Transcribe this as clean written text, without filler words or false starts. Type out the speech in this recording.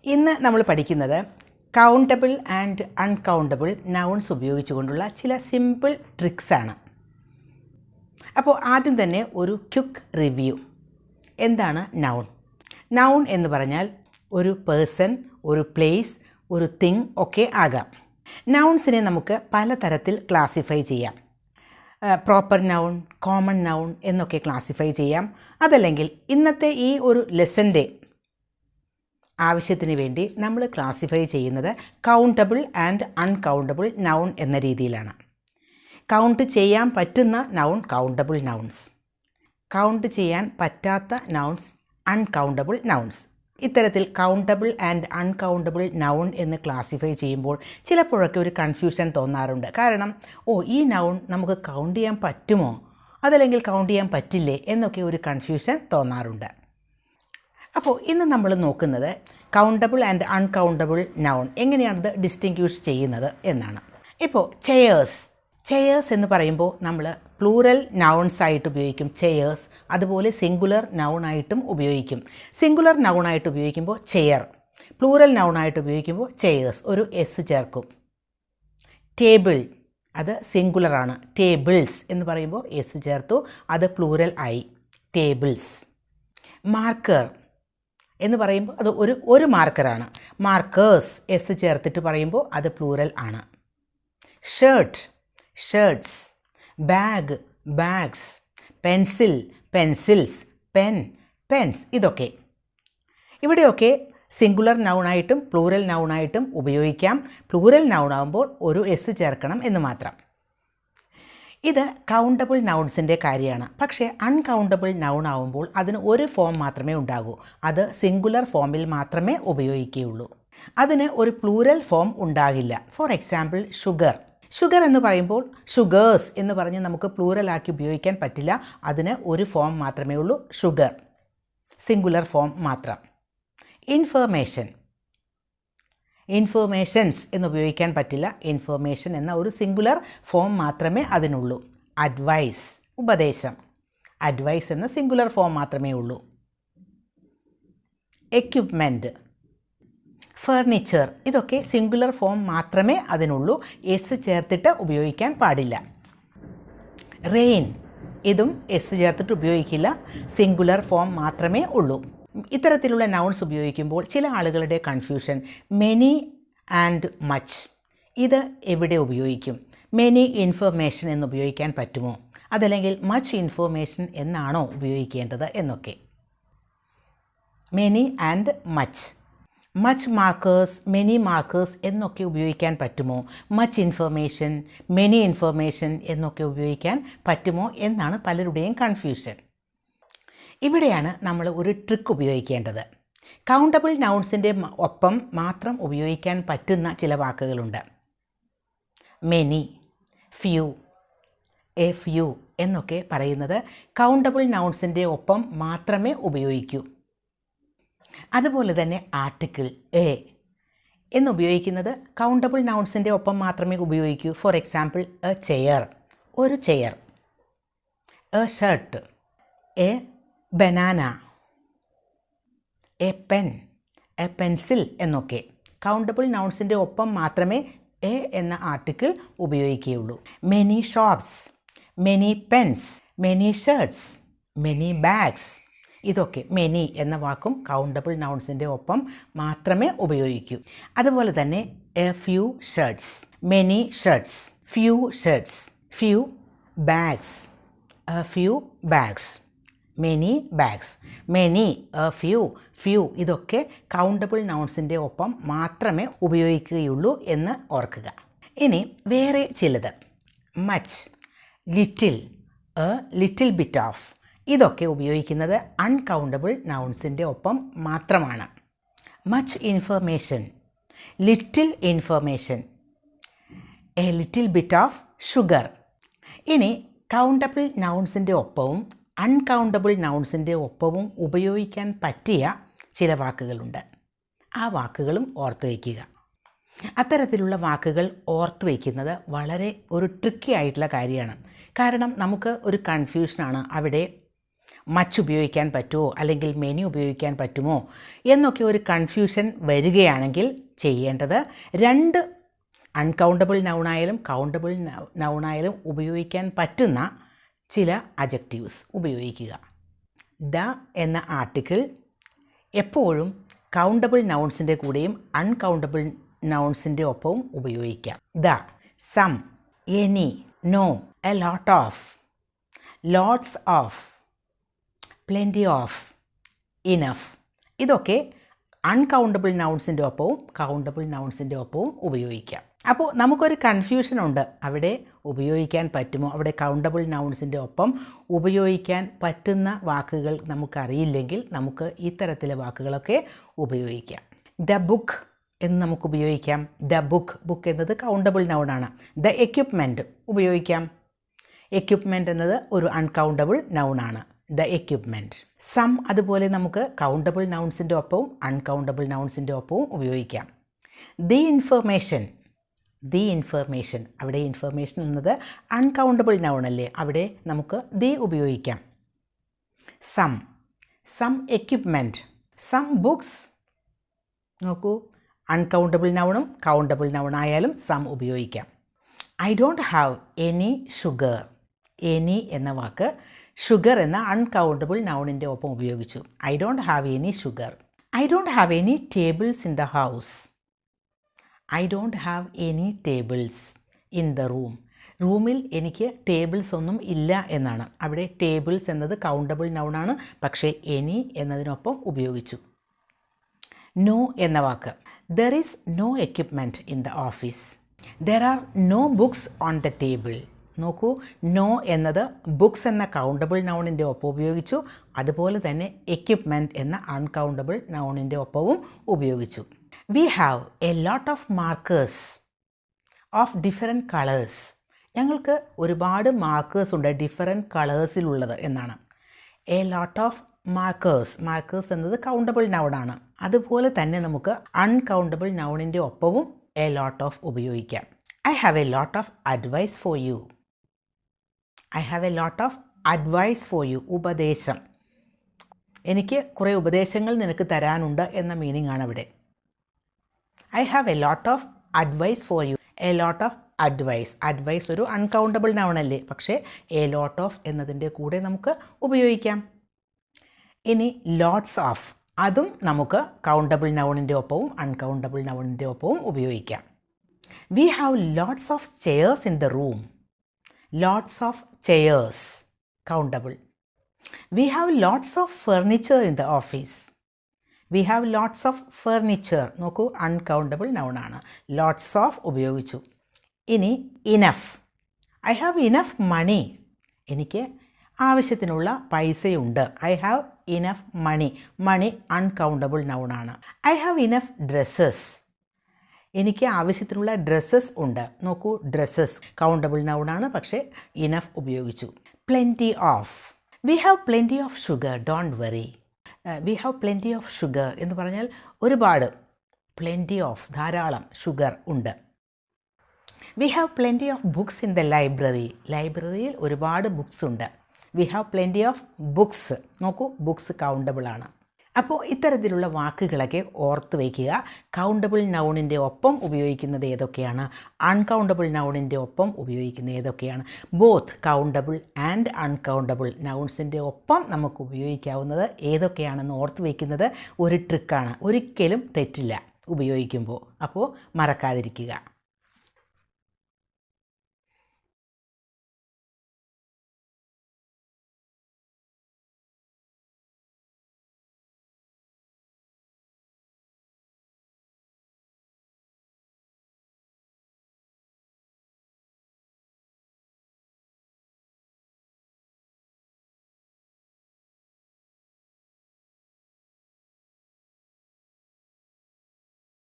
ഇന്ന് നമ്മൾ പഠിക്കുന്നത് കൗണ്ടബിൾ ആൻഡ് അൺകൗണ്ടബിൾ നൗൺസ് ഉപയോഗിച്ചുകൊണ്ടുള്ള ചില സിമ്പിൾ ട്രിക്സാണ്. അപ്പോൾ ആദ്യം തന്നെ ഒരു ക്വിക്ക് റിവ്യൂ. എന്താണ് നൗൺ? നൗൺ എന്ന് പറഞ്ഞാൽ ഒരു പേഴ്സൺ, ഒരു പ്ലേസ്, ഒരു തിങ് ഒക്കെ ആകാം. നൗൺസിനെ നമുക്ക് പലതരത്തിൽ ക്ലാസിഫൈ ചെയ്യാം. പ്രോപ്പർ നൗൺ, കോമൺ നൗൺ എന്നൊക്കെ ക്ലാസിഫൈ ചെയ്യാം. അതല്ലെങ്കിൽ ഇന്നത്തെ ഈ ഒരു ലെസൻ്റെ ആവശ്യത്തിന് വേണ്ടി നമ്മൾ ക്ലാസിഫൈ ചെയ്യുന്നത് കൗണ്ടബിൾ ആൻഡ് അൺകൗണ്ടബിൾ നൗൺ എന്ന രീതിയിലാണ്. കൗണ്ട് ചെയ്യാൻ പറ്റുന്ന നൗൺ കൗണ്ടബിൾ നൗൺസ്, കൗണ്ട് ചെയ്യാൻ പറ്റാത്ത നൗൺസ് അൺകൗണ്ടബിൾ നൗൺസ്. ഇത്തരത്തിൽ കൗണ്ടബിൾ ആൻഡ് അൺകൗണ്ടബിൾ നൗൺ എന്ന് ക്ലാസിഫൈ ചെയ്യുമ്പോൾ ചിലപ്പോഴൊക്കെ ഒരു കൺഫ്യൂഷൻ തോന്നാറുണ്ട്. കാരണം ഈ നൗൺ നമുക്ക് കൗണ്ട് ചെയ്യാൻ പറ്റുമോ, അതല്ലെങ്കിൽ കൗണ്ട് ചെയ്യാൻ പറ്റില്ലേ എന്നൊക്കെ ഒരു കൺഫ്യൂഷൻ തോന്നാറുണ്ട്. അപ്പോൾ ഇന്ന് നമ്മൾ നോക്കുന്നത് കൗണ്ടബിൾ ആൻഡ് അൺകൗണ്ടബിൾ നൗൺ എങ്ങനെയാണത് ഡിസ്റ്റിങ്ക്വിഷ് ചെയ്യുന്നത് എന്നാണ്. ഇപ്പോൾ ചെയേഴ്സ് എന്ന് പറയുമ്പോൾ നമ്മൾ പ്ലൂറൽ നൗൺസ് ആയിട്ട് ഉപയോഗിക്കും ചെയേഴ്സ്. അതുപോലെ സിംഗുലർ നൗണായിട്ടും ഉപയോഗിക്കും. സിംഗുലർ നൗണായിട്ട് ഉപയോഗിക്കുമ്പോൾ ചെയർ, പ്ലൂറൽ നൗണായിട്ട് ഉപയോഗിക്കുമ്പോൾ ചെയേഴ്സ് ഒരു എസ് ചേർക്കും. ടേബിൾ അത് സിംഗുലറാണ്, ടേബിൾസ് എന്ന് പറയുമ്പോൾ എസ് ചേർത്തു, അത് പ്ലൂറൽ ആയി ടേബിൾസ്. മാർക്കർ എന്ന് പറയുമ്പോൾ അത് ഒരു മാർക്കറാണ്, മാർക്കേഴ്സ് എസ് ചേർത്തിട്ട് പറയുമ്പോൾ അത് പ്ലൂറൽ ആണ്. Shirts, bag, bags, pencil, pencils, pens. ഇതൊക്കെ ഇവിടെയൊക്കെ സിംഗുലർ നൗണായിട്ടും പ്ലൂറൽ നൗണായിട്ടും ഉപയോഗിക്കാം. പ്ലൂറൽ നൗണാകുമ്പോൾ ഒരു എസ് ചേർക്കണം എന്ന് മാത്രം. ഇത് കൗണ്ടബിൾ നൗൺസിൻ്റെ കാര്യമാണ്. പക്ഷേ അൺകൗണ്ടബിൾ നൗൺ ആവുമ്പോൾ അതിന് ഒരു ഫോം മാത്രമേ ഉണ്ടാകൂ, അത് സിംഗുലർ ഫോമിൽ മാത്രമേ ഉപയോഗിക്കുകയുള്ളൂ. അതിന് ഒരു പ്ലൂറൽ ഫോം ഉണ്ടാകില്ല. ഫോർ എക്സാമ്പിൾ ഷുഗർ എന്ന് പറയുമ്പോൾ ഷുഗേഴ്സ് എന്ന് പറഞ്ഞ് നമുക്ക് പ്ലൂറലാക്കി ഉപയോഗിക്കാൻ പറ്റില്ല. അതിന് ഒരു ഫോം മാത്രമേ ഉള്ളൂ, ഷുഗർ, സിംഗുലർ ഫോം മാത്രം. ഇൻഫർമേഷൻസ് എന്ന് ഉപയോഗിക്കാൻ പറ്റില്ല. ഇൻഫർമേഷൻ എന്ന ഒരു സിംഗുലർ ഫോം മാത്രമേ അതിനുള്ളൂ. അഡ്വൈസ്, ഉപദേശം, അഡ്വൈസ് എന്ന സിംഗുലർ ഫോം മാത്രമേ ഉള്ളൂ. എക്യുപ്മെൻറ്റ്, ഫർണിച്ചർ, ഇതൊക്കെ സിംഗുലർ ഫോം മാത്രമേ അതിനുള്ളൂ, എസ് ചേർത്തിട്ട് ഉപയോഗിക്കാൻ പാടില്ല. റെയിൻ, ഇതും എസ് ചേർത്തിട്ട് ഉപയോഗിക്കില്ല, സിംഗുലർ ഫോം മാത്രമേ ഉള്ളൂ. ഇത്തരത്തിലുള്ള നൗൺസ് ഉപയോഗിക്കുമ്പോൾ ചില ആളുകളുടെ കൺഫ്യൂഷൻ മെനി ആൻഡ് മച്ച്, ഇത് എവിടെ ഉപയോഗിക്കും? മെനി ഇൻഫർമേഷൻ എന്ന് ഉപയോഗിക്കാൻ പറ്റുമോ, അതല്ലെങ്കിൽ മച്ച് ഇൻഫർമേഷൻ എന്നാണോ ഉപയോഗിക്കേണ്ടത് എന്നൊക്കെ. Many and much markers, many markers എന്നൊക്കെ ഉപയോഗിക്കാൻ പറ്റുമോ? മച്ച് ഇൻഫർമേഷൻ, മെനി ഇൻഫർമേഷൻ എന്നൊക്കെ ഉപയോഗിക്കാൻ പറ്റുമോ എന്നാണ് പലരുടെയും കൺഫ്യൂഷൻ. ഇവിടെയാണ് നമ്മൾ ഒരു ട്രിക്ക് ഉപയോഗിക്കേണ്ടത്. കൗണ്ടബിൾ നൗൺസിൻ്റെ ഒപ്പം മാത്രം ഉപയോഗിക്കാൻ പറ്റുന്ന ചില വാക്കുകളുണ്ട്. മെനി, ഫ്യൂ, എ ഫ്യൂ എന്നൊക്കെ പറയുന്നത് കൗണ്ടബിൾ നൗൺസിൻ്റെ ഒപ്പം മാത്രമേ ഉപയോഗിക്കൂ. അതുപോലെ തന്നെ ആർട്ടിക്കിൾ എ എന്നുപയോഗിക്കുന്നത് കൗണ്ടബിൾ നൗൺസിൻ്റെ ഒപ്പം മാത്രമേ ഉപയോഗിക്കൂ. ഫോർ എക്സാമ്പിൾ എ ചെയർ, ഒരു chair. A shirt, a banana, a pen, a pencil എന്നൊക്കെ കൗണ്ടബിൾ നൗൺസിൻ്റെ ഒപ്പം മാത്രമേ എ എന്ന ആർട്ടിക്കിൾ ഉപയോഗിക്കുകയുള്ളൂ. Many shops, many pens, many shirts, many bags, ഇതൊക്കെ മെനി എന്ന വാക്കും കൗണ്ടബിൾ നൗൺസിൻ്റെ ഒപ്പം മാത്രമേ ഉപയോഗിക്കൂ. അതുപോലെ തന്നെ a few shirts, many shirts, few shirts, few bags, A few bags, many bags. Many, A few ഇതൊക്കെ കൗണ്ടബിൾ നൗൺസിൻ്റെ ഒപ്പം മാത്രമേ ഉപയോഗിക്കുകയുള്ളൂ എന്ന് ഓർക്കുക. ഇനി വേറെ ചിലത്, much, little, A little bit of, ഇതൊക്കെ ഉപയോഗിക്കുന്നത് അൺകൗണ്ടബിൾ നൗൺസിൻ്റെ ഒപ്പം മാത്രമാണ്. Much information, little information, A little bit of sugar. ഇനി കൗണ്ടബിൾ നൗൺസിൻ്റെ ഒപ്പവും അൺകൗണ്ടബിൾ നൗൺസിൻ്റെ ഒപ്പവും ഉപയോഗിക്കാൻ പറ്റിയ ചില വാക്കുകളുണ്ട്. ആ വാക്കുകളും ഓർത്ത് വയ്ക്കുക. അത്തരത്തിലുള്ള വാക്കുകൾ ഓർത്ത് വയ്ക്കുന്നത് വളരെ ഒരു ട്രിക്കി ആയിട്ടുള്ള കാര്യമാണ്. കാരണം നമുക്ക് ഒരു കൺഫ്യൂഷനാണ് അവിടെ മച്ച് ഉപയോഗിക്കാൻ പറ്റുമോ അല്ലെങ്കിൽ മെനി ഉപയോഗിക്കാൻ പറ്റുമോ എന്നൊക്കെ ഒരു കൺഫ്യൂഷൻ വരികയാണെങ്കിൽ ചെയ്യേണ്ടത് രണ്ട് അൺകൗണ്ടബിൾ നൗണായാലും കൗണ്ടബിൾ നൗണായാലും ഉപയോഗിക്കാൻ പറ്റുന്ന ചില അഡ്ജക്റ്റീവ്സ് ഉപയോഗിക്കുക. ദ എന്ന ആർട്ടിക്കിൾ എപ്പോഴും കൗണ്ടബിൾ നൗൺസിൻ്റെ കൂടെയും അൺകൗണ്ടബിൾ നൗൺസിൻ്റെ ഒപ്പവും ഉപയോഗിക്കാം. The, some, any, no, a lot of, lots of, plenty of, enough ഇതൊക്കെ അൺകൗണ്ടബിൾ നൗൺസിൻ്റെ ഒപ്പവും കൗണ്ടബിൾ നൗൺസിൻ്റെ ഒപ്പവും ഉപയോഗിക്കാം. അപ്പോൾ നമുക്കൊരു കൺഫ്യൂഷനുണ്ട്, അവിടെ ഉപയോഗിക്കാൻ പറ്റുമോ, അവിടെ കൗണ്ടബിൾ നൗൺസിൻ്റെ ഒപ്പം ഉപയോഗിക്കാൻ പറ്റുന്ന വാക്കുകൾ നമുക്കറിയില്ലെങ്കിൽ നമുക്ക് ഇത്തരത്തിലെ വാക്കുകളൊക്കെ ഉപയോഗിക്കാം. ദ ബുക്ക് എന്ന് നമുക്ക് ഉപയോഗിക്കാം. ദ ബുക്ക്, ബുക്ക് എന്നത് കൗണ്ടബിൾ നൗണാണ്. ദ എക്യുപ്മെൻറ്റ് ഉപയോഗിക്കാം. എക്യുപ്മെൻറ്റ് എന്നത് ഒരു അൺകൗണ്ടബിൾ നൗണാണ്. The equipment. സം അതുപോലെ നമുക്ക് കൗണ്ടബിൾ നൗൺസിൻ്റെ ഒപ്പവും അൺകൗണ്ടബിൾ നൗൺസിൻ്റെ ഒപ്പവും ഉപയോഗിക്കാം. ദി ഇൻഫർമേഷൻ, ദി ഇൻഫർമേഷൻ, അവിടെ ഇൻഫർമേഷൻ എന്നത് അൺകൗണ്ടബിൾ നൗൺ അല്ലേ, അവിടെ നമുക്ക് ദി ഉപയോഗിക്കാം. Some, some equipment, some books. നോക്കൂ, അൺകൗണ്ടബിൾ നൗണും കൗണ്ടബിൾ നൗണായാലും സം ഉപയോഗിക്കാം. I don't have any sugar. Any എന്ന വാക്ക് ഷുഗർ എന്ന അൺകൗണ്ടബിൾ നൗണിൻ്റെ ഒപ്പം ഉപയോഗിച്ചു. I don't have any sugar. I don't have any tables in the house. I don't have any tables in the room. റൂമിൽ എനിക്ക് ടേബിൾസ് ഒന്നും ഇല്ല എന്നാണ്. അവിടെ ടേബിൾസ് എന്നത് കൗണ്ടബിൾ നൗണാണ്, പക്ഷേ എനി എന്നതിനൊപ്പം ഉപയോഗിച്ചു. നോ എന്ന വാക്ക്. There is no equipment in the office. There are no books on the table. നോക്കൂ, നോ എന്നത് ബുക്സ് എന്ന കൗണ്ടബിൾ നൗണിൻ്റെ ഒപ്പം ഉപയോഗിച്ചു, അതുപോലെ തന്നെ എക്യുപ്മെൻറ്റ് എന്ന അൺകൗണ്ടബിൾ നൗണിൻ്റെ ഒപ്പവും ഉപയോഗിച്ചു. We have a lot of markers of different colours. ഞങ്ങൾക്ക് ഒരുപാട് മാർക്കേഴ്സ് ഉണ്ട് ഡിഫറെൻറ്റ് കളേഴ്സിലുള്ളത് എന്നാണ്. A lot of markers, markers എന്നത് കൗണ്ടബിൾ നൗണാണ്. അതുപോലെ തന്നെ നമുക്ക് അൺകൗണ്ടബിൾ നൗണിൻ്റെ ഒപ്പവും എ ലോട്ട് ഓഫ് ഉപയോഗിക്കാം. I have a lot of advice for you. I have a lot of advice for you, ഉപദേശം. എനിക്ക് കുറേ ഉപദേശങ്ങൾ നിനക്ക് തരാനുണ്ട് എന്ന മീനിങ് ആണ് അവിടെ. I have a lot of advice for you. A lot of advice, advice ഒരു അൺകൗണ്ടബിൾ നൗണല്ലേ, പക്ഷേ എ ലോട്ട് ഓഫ് എന്നതിൻ്റെ കൂടെ നമുക്ക് ഉപയോഗിക്കാം. ഇനി ലോട്ട്സ് ഓഫ്, അതും നമുക്ക് കൗണ്ടബിൾ നൗണിൻ്റെ ഒപ്പവും അൺകൗണ്ടബിൾ നൗണിൻ്റെ ഒപ്പവും ഉപയോഗിക്കാം. We have lots of chairs in the room. Lots of chairs, countable. We have lots of furniture in the office. We have lots of furniture, നോക്കൂ അൺകൗണ്ടബിൾ നൗണാണ്. ലോട്ട്സ് ഓഫ് ഉപയോഗിച്ചു. ഇനി enough. I have enough money. എനിക്ക് ആവശ്യത്തിനുള്ള പൈസയുണ്ട്. I have enough money. Money uncountable നൗണാണ്. I have enough dresses. എനിക്ക് ആവശ്യത്തിനുള്ള ഡ്രസ്സസ് ഉണ്ട്. നോക്കൂ, ഡ്രസ്സസ് കൗണ്ടബിൾ നൗണാണ്, പക്ഷേ ഇനഫ് ഉപയോഗിച്ചു. Plenty of. We have plenty of sugar, don't worry. We have plenty of sugar എന്ന് പറഞ്ഞാൽ ഒരുപാട്, പ്ലെൻറ്റി ഓഫ് ധാരാളം, ഷുഗർ ഉണ്ട്. We have plenty of books in the library. ലൈബ്രറിയിൽ ഒരുപാട് ബുക്സ് ഉണ്ട്. We have plenty of books. നോക്കൂ, books countable ആണ്. അപ്പോൾ ഇത്തരത്തിലുള്ള വാക്കുകളൊക്കെ ഓർത്ത് വയ്ക്കുക. കൗണ്ടബിൾ നൗണിൻ്റെ ഒപ്പം ഉപയോഗിക്കുന്നത് ഏതൊക്കെയാണ്, അൺകൗണ്ടബിൾ നൗണിൻ്റെ ഒപ്പം ഉപയോഗിക്കുന്നത് ഏതൊക്കെയാണ്. ബോത്ത് കൗണ്ടബിൾ ആൻഡ് അൺകൗണ്ടബിൾ നൗൺസിൻ്റെ ഒപ്പം നമുക്ക് ഉപയോഗിക്കാവുന്നത് ഏതൊക്കെയാണെന്ന് ഓർത്ത് വയ്ക്കുന്നത് ഒരു ട്രിക്കാണ്. ഒരിക്കലും തെറ്റില്ല ഉപയോഗിക്കുമ്പോൾ. അപ്പോൾ മറക്കാതിരിക്കുക.